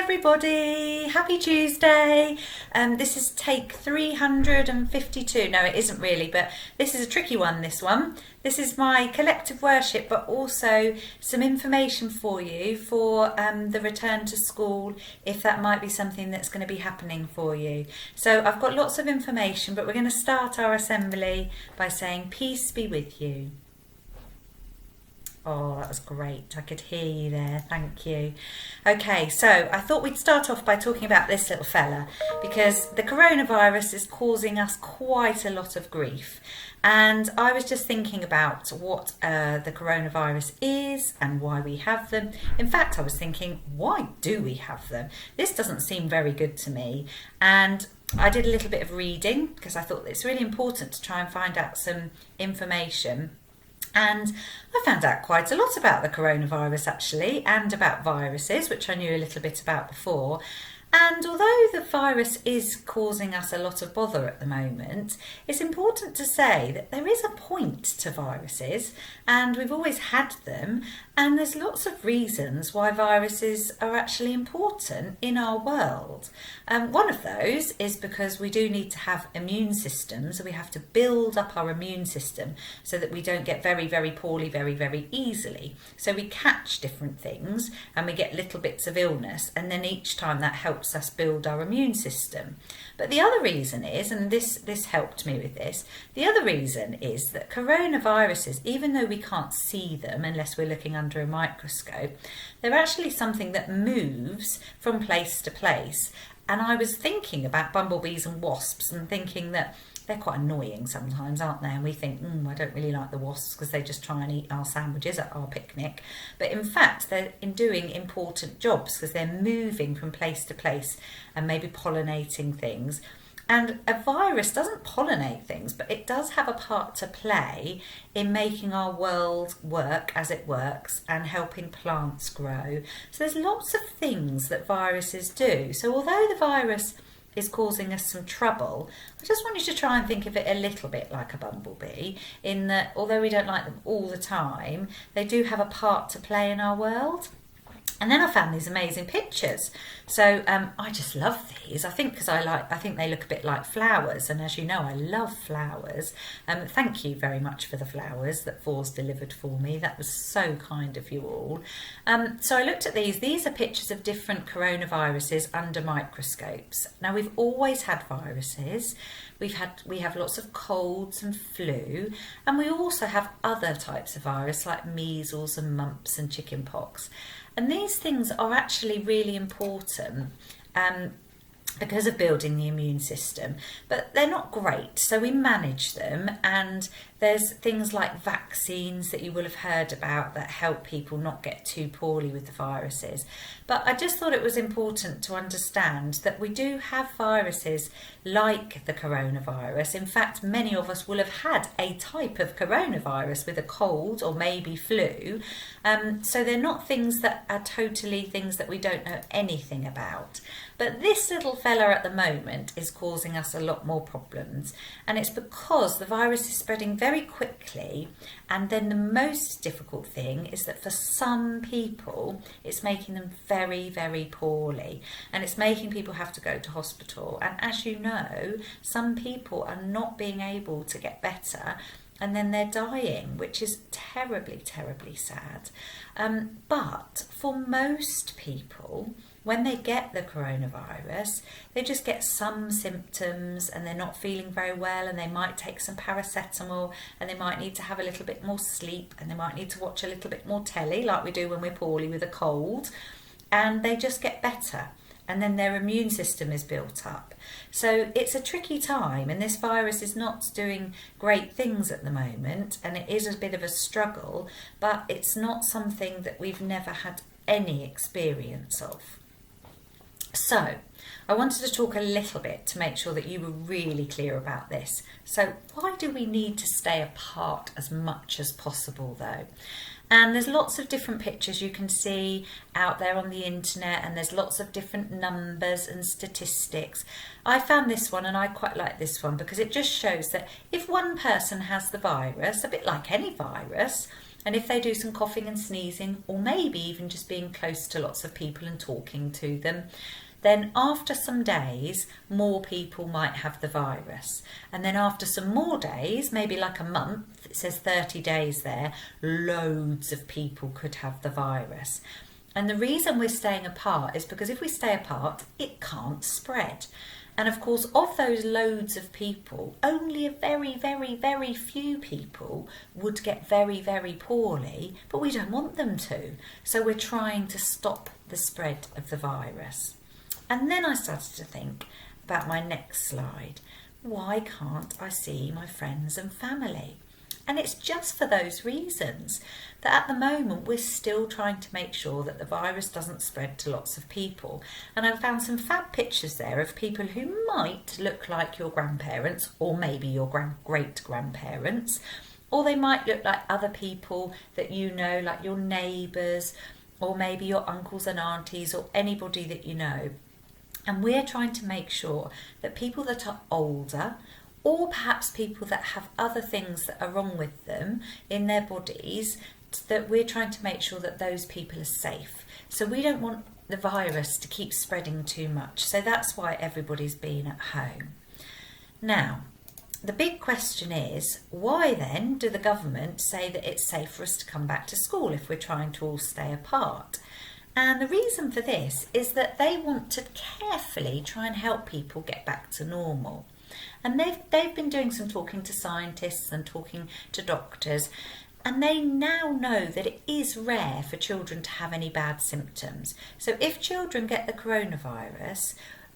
everybody, happy Tuesday. This is take 352. No, it isn't really, but this is a tricky one, this one. This is my collective worship, but also some information for you for the return to school, if that might be something that's going to be happening for you. So I've got lots of information, but we're going to start our assembly by saying peace be with you. Oh, that was great. I could hear you there. Thank you. Okay, so I thought we'd start off by talking about this little fella because the coronavirus is causing us quite a lot of grief. And I was just thinking about what the coronavirus is and why we have them. In fact, I was thinking, why do we have them? This doesn't seem very good to me. And I did a little bit of reading because I thought it's really important to try and find out some information. And I found out quite a lot about the coronavirus actually, and about viruses, which I knew a little bit about before. And although the virus is causing us a lot of bother at the moment, it's important to say that there is a point to viruses, and we've always had them, and there's lots of reasons why viruses are actually important in our world. One of those is because we do need to have immune systems, so we have to build up our immune system so that we don't get very, very poorly very, very easily. So we catch different things and we get little bits of illness, and then each time that helps us build our immune system. But the other reason is, and this helped me with this, the other reason is that coronaviruses, even though we can't see them unless we're looking under a microscope, they're actually something that moves from place to place. And I was thinking about bumblebees and wasps and thinking that they're quite annoying sometimes, aren't they? And we think, I don't really like the wasps because they just try and eat our sandwiches at our picnic. But in fact, they're doing important jobs because they're moving from place to place and maybe pollinating things. And a virus doesn't pollinate things, but it does have a part to play in making our world work as it works and helping plants grow. So there's lots of things that viruses do. So although the virus is causing us some trouble, I just want you to try and think of it a little bit like a bumblebee, in that although we don't like them all the time, they do have a part to play in our world. And then I found these amazing pictures. So I just love these. I think they look a bit like flowers. And as you know, I love flowers. Thank you very much for the flowers that Fours delivered for me. That was so kind of you all. So I looked at these. These are pictures of different coronaviruses under microscopes. Now, we've always had viruses. We have lots of colds and flu, and we also have other types of virus like measles and mumps and chickenpox. And these things are actually really important because of building the immune system, but they're not great, so we manage them. And there's things like vaccines that you will have heard about that help people not get too poorly with the viruses. But I just thought it was important to understand that we do have viruses like the coronavirus. In fact, many of us will have had a type of coronavirus with a cold or maybe flu. So they're not things that are totally things that we don't know anything about. But this little fella at the moment is causing us a lot more problems. And it's because the virus is spreading very quickly. And then the most difficult thing is that for some people, it's making them very, very poorly. And it's making people have to go to hospital. And as you know, some people are not being able to get better. And then they're dying, which is terribly, terribly sad. But for most people, when they get the coronavirus, they just get some symptoms and they're not feeling very well, and they might take some paracetamol, and they might need to have a little bit more sleep, and they might need to watch a little bit more telly like we do when we're poorly with a cold, and they just get better. And then their immune system is built up. So it's a tricky time, and this virus is not doing great things at the moment, and it is a bit of a struggle, but it's not something that we've never had any experience of. So I wanted to talk a little bit to make sure that you were really clear about this. So why do we need to stay apart as much as possible though? And there's lots of different pictures you can see out there on the internet, and there's lots of different numbers and statistics. I found this one, and I quite like this one because it just shows that if one person has the virus, a bit like any virus, And if they do some coughing and sneezing, or maybe even just being close to lots of people and talking to them, then after some days, more people might have the virus. And then after some more days, maybe like a month, it says 30 days there, loads of people could have the virus. And the reason we're staying apart is because if we stay apart, it can't spread. And of course, of those loads of people, only a very, very, very few people would get very, very poorly, but we don't want them to. So we're trying to stop the spread of the virus. And then I started to think about my next slide. Why can't I see my friends and family? And it's just for those reasons that at the moment we're still trying to make sure that the virus doesn't spread to lots of people. And I found some fab pictures there of people who might look like your grandparents, or maybe your great-grandparents, or they might look like other people that you know, like your neighbours, or maybe your uncles and aunties, or anybody that you know. And we're trying to make sure that people that are older, or perhaps people that have other things that are wrong with them in their bodies, that we're trying to make sure that those people are safe. So we don't want the virus to keep spreading too much. So that's why everybody's been at home. Now, the big question is, why then do the government say that it's safe for us to come back to school if we're trying to all stay apart? And the reason for this is that they want to carefully try and help people get back to normal. And they've been doing some talking to scientists and talking to doctors, and they now know that it is rare for children to have any bad symptoms. So if children get the coronavirus,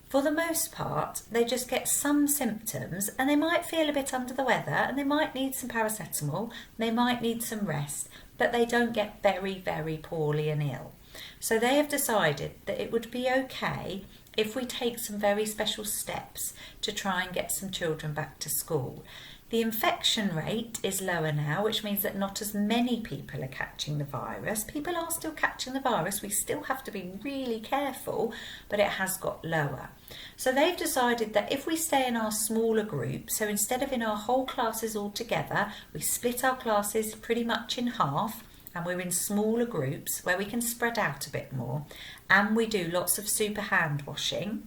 for the most part, they just get some symptoms, and they might feel a bit under the weather, and they might need some paracetamol, they might need some rest, but they don't get very, very poorly and ill. So they have decided that it would be okay if we take some very special steps to try and get some children back to school. The infection rate is lower now, which means that not as many people are catching the virus. People are still catching the virus. We still have to be really careful, but it has got lower. So they've decided that if we stay in our smaller groups, so instead of in our whole classes all together, we split our classes pretty much in half, and we're in smaller groups where we can spread out a bit more, and we do lots of super hand washing,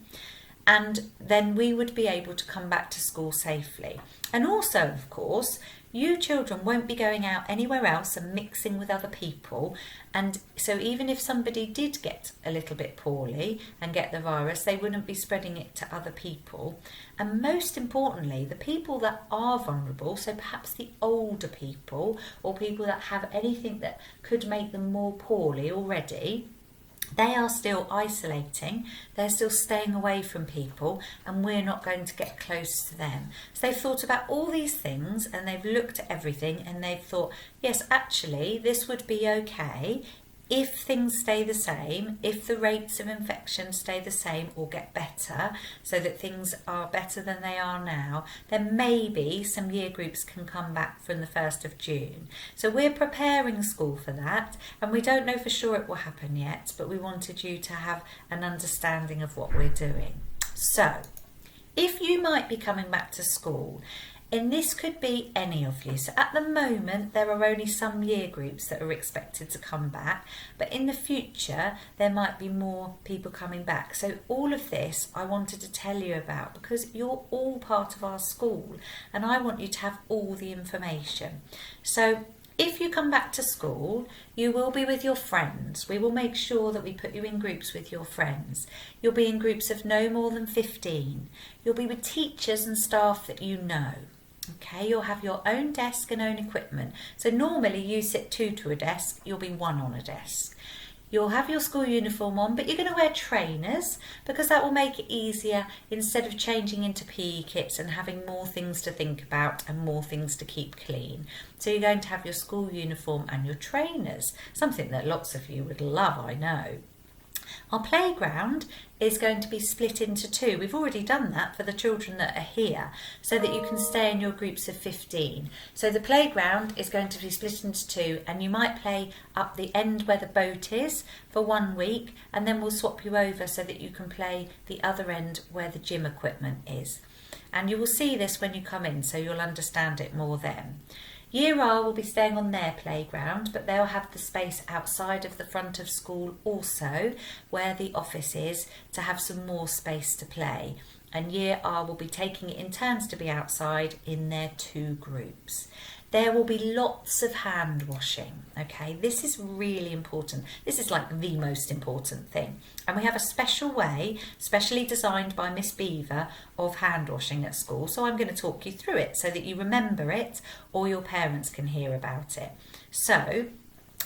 and then we would be able to come back to school safely. And also, of course, you children won't be going out anywhere else and mixing with other people, and so even if somebody did get a little bit poorly and get the virus, they wouldn't be spreading it to other people. And most importantly, the people that are vulnerable, so perhaps the older people or people that have anything that could make them more poorly already, they are still isolating, they're still staying away from people, and we're not going to get close to them. So they've thought about all these things, and they've looked at everything, and they've thought, yes, actually, this would be okay if things stay the same, if the rates of infection stay the same or get better, so that things are better than they are now, then maybe some year groups can come back from the 1st of June. So we're preparing school for that, and we don't know for sure it will happen yet, but we wanted you to have an understanding of what we're doing. So, if you might be coming back to school, and this could be any of you. So at the moment, there are only some year groups that are expected to come back, but in the future, there might be more people coming back. So all of this I wanted to tell you about because you're all part of our school, and I want you to have all the information. So if you come back to school, you will be with your friends. We will make sure that we put you in groups with your friends. You'll be in groups of no more than 15. You'll be with teachers and staff that you know. Okay, you'll have your own desk and own equipment. So normally you sit 2 to a desk, you'll be 1 on a desk. You'll have your school uniform on, but you're going to wear trainers because that will make it easier instead of changing into PE kits and having more things to think about and more things to keep clean. So you're going to have your school uniform and your trainers, something that lots of you would love, I know. Our playground is going to be split into 2. We've already done that for the children that are here so that you can stay in your groups of 15. So the playground is going to be split into 2, and you might play up the end where the boat is for 1 week, and then we'll swap you over so that you can play the other end where the gym equipment is. And you will see this when you come in, so you'll understand it more then. Year R will be staying on their playground, but they'll have the space outside of the front of school also, where the office is, to have some more space to play. And Year R will be taking it in turns to be outside in their 2 groups. There will be lots of hand washing, okay? This is really important. This is like the most important thing. And we have a special way, specially designed by Miss Beaver, of hand washing at school. So I'm going to talk you through it so that you remember it or your parents can hear about it. So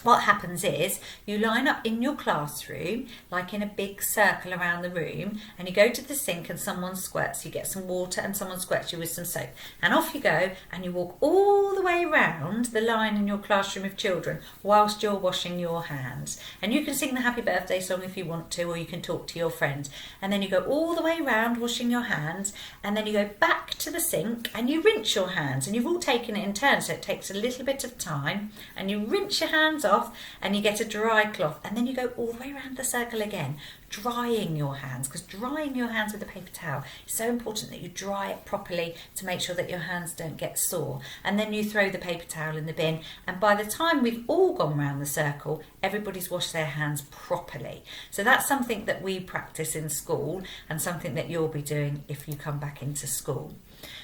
what happens is you line up in your classroom, like in a big circle around the room, and you go to the sink and someone squirts. You get some water and someone squirts you with some soap. And off you go and you walk all the way around the line in your classroom of children whilst you're washing your hands. And you can sing the happy birthday song if you want to, or you can talk to your friends. And then you go all the way around washing your hands, and then you go back to the sink and you rinse your hands. And you've all taken it in turn, so it takes a little bit of time. And you rinse your hands off and you get a dry cloth, and then you go all the way around the circle again, drying your hands, because drying your hands with a paper towel is so important that you dry it properly to make sure that your hands don't get sore. And then you throw the paper towel in the bin, and by the time we've all gone round the circle, everybody's washed their hands properly. So that's something that we practice in school and something that you'll be doing if you come back into school.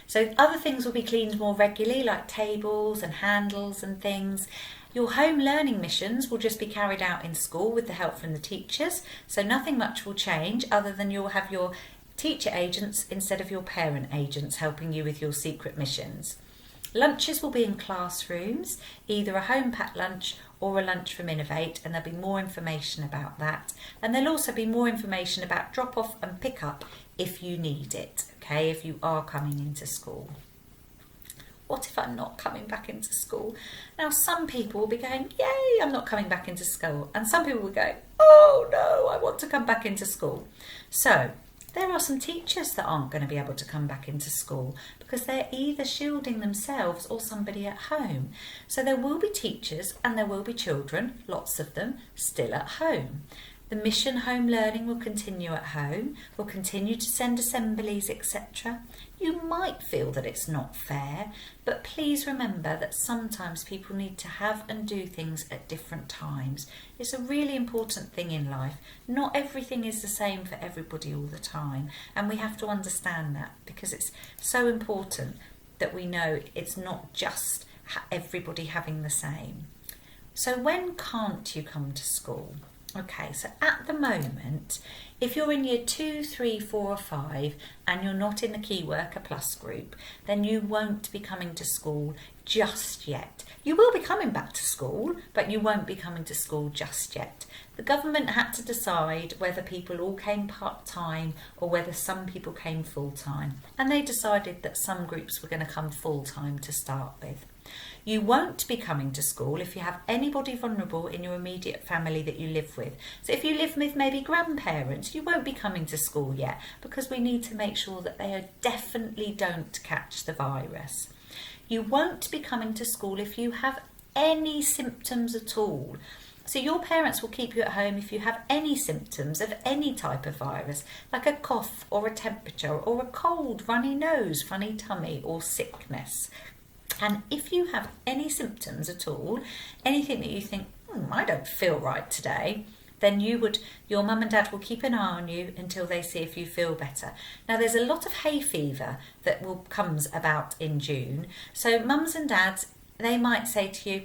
So other things will be cleaned more regularly, like tables and handles and things. Your home learning missions will just be carried out in school with the help from the teachers, so nothing much will change other than you'll have your teacher agents instead of your parent agents helping you with your secret missions. Lunches will be in classrooms, either a home packed lunch or a lunch from Innovate, and there'll be more information about that. And there'll also be more information about drop off and pick up if you need it, okay, if you are coming into school. What if I'm not coming back into school? Now, some people will be going, yay, I'm not coming back into school. And some people will go, oh no, I want to come back into school. So there are some teachers that aren't going to be able to come back into school because they're either shielding themselves or somebody at home. So there will be teachers and there will be children, lots of them, still at home. The mission home learning will continue at home. We'll continue to send assemblies, etc. You might feel that it's not fair, but please remember that sometimes people need to have and do things at different times. It's a really important thing in life. Not everything is the same for everybody all the time, and we have to understand that because it's so important that we know it's not just everybody having the same. So when can't you come to school? Okay, so at the moment, if you're in year 2, 3, 4 or 5 and you're not in the Key Worker Plus group, then you won't be coming to school just yet. You will be coming back to school, but you won't be coming to school just yet. The government had to decide whether people all came part-time or whether some people came full-time. And they decided that some groups were going to come full-time to start with. You won't be coming to school if you have anybody vulnerable in your immediate family that you live with. So if you live with maybe grandparents, you won't be coming to school yet because we need to make sure that they definitely don't catch the virus. You won't be coming to school if you have any symptoms at all. So your parents will keep you at home if you have any symptoms of any type of virus, like a cough or a temperature or a cold, runny nose, funny tummy or sickness. And if you have any symptoms at all, anything that you think, I don't feel right today, then your mum and dad will keep an eye on you until they see if you feel better. Now, there's a lot of hay fever that comes about in June. So mums and dads, they might say to you,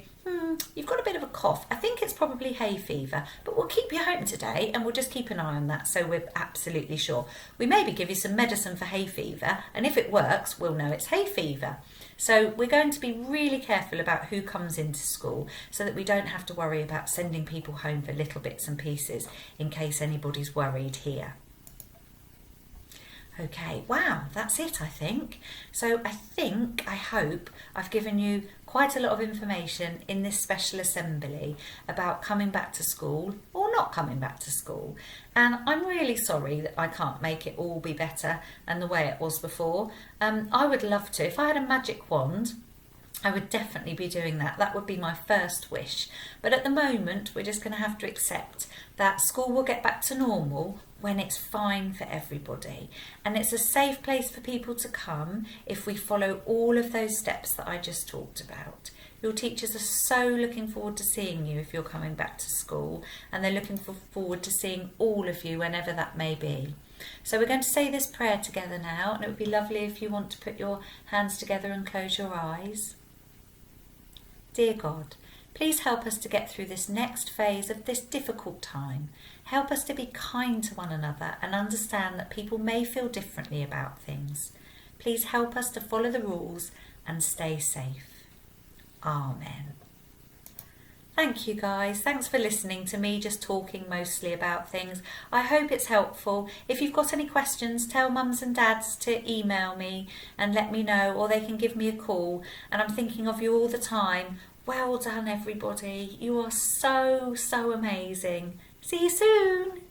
you've got a bit of a cough. I think it's probably hay fever, but we'll keep you home today and we'll just keep an eye on that so we're absolutely sure. We maybe give you some medicine for hay fever, and if it works, we'll know it's hay fever. So we're going to be really careful about who comes into school so that we don't have to worry about sending people home for little bits and pieces in case anybody's worried here. Okay, wow, that's it, I think. So I hope I've given you quite a lot of information in this special assembly about coming back to school or not coming back to school. And I'm really sorry that I can't make it all be better than the way it was before. I would love to. If I had a magic wand, I would definitely be doing that. That would be my first wish. But at the moment, we're just going to have to accept that school will get back to normal when it's fine for everybody. And it's a safe place for people to come if we follow all of those steps that I just talked about. Your teachers are so looking forward to seeing you if you're coming back to school, and they're looking forward to seeing all of you whenever that may be. So we're going to say this prayer together now, and it would be lovely if you want to put your hands together and close your eyes. Dear God, please help us to get through this next phase of this difficult time. Help us to be kind to one another and understand that people may feel differently about things. Please help us to follow the rules and stay safe. Amen. Thank you guys. Thanks for listening to me just talking mostly about things. I hope it's helpful. If you've got any questions, tell mums and dads to email me and let me know, or they can give me a call. And I'm thinking of you all the time. Well done, everybody. You are so, so amazing. See you soon.